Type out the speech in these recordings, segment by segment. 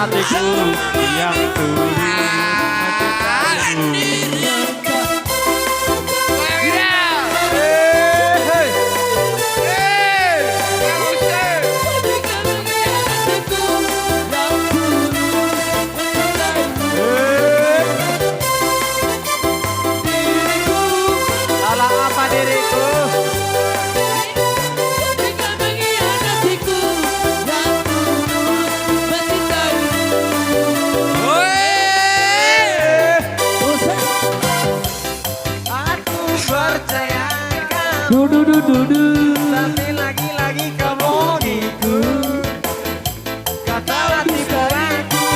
hatiku yang tulus mencintaimu. Tapi lagi-lagi kamu ikut kata hatiku aku.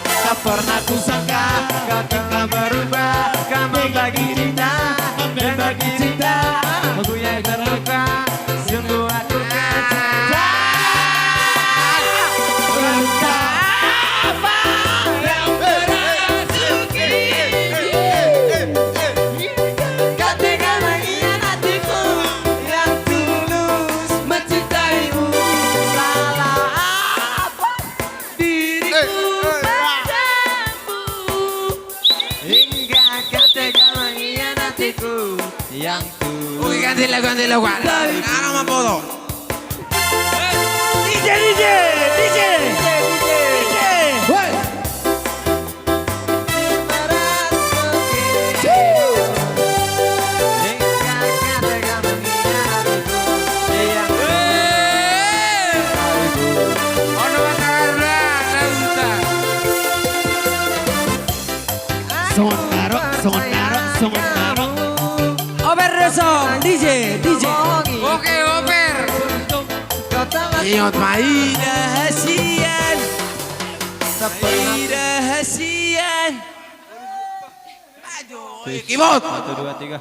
Tak pernah ku sangka kau tinggal berubah. Kamu bagi cinta dan bagi cinta aku yang terluka. Sungguh aku kecewa. Entah apa yang merasuki. Kau tega mengkhianatiku yang tulus mencintaimu. Salah apa diriku padamu hingga kau tega mengkhianatiku yang tulus. Uy, ganti lagu. Sekarang apa tuh? DJ. Woi. Sonaro. Over the song, DJ. Oke, over. Ingat main rahasian. Rahasian. Aduh, keyboard. 1, 2, 3.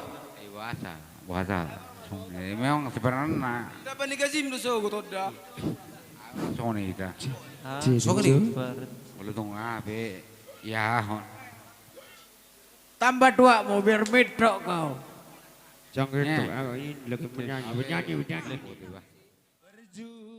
Puasa. Memang sebenarnya Dapat nih kasih musuh gue toda. Sony kita. Sony. Kalau tunggu apa? Ya. Tambah 2 mau biar medok kau. Jangan itu, ini lagi menyanyi. Berjuang.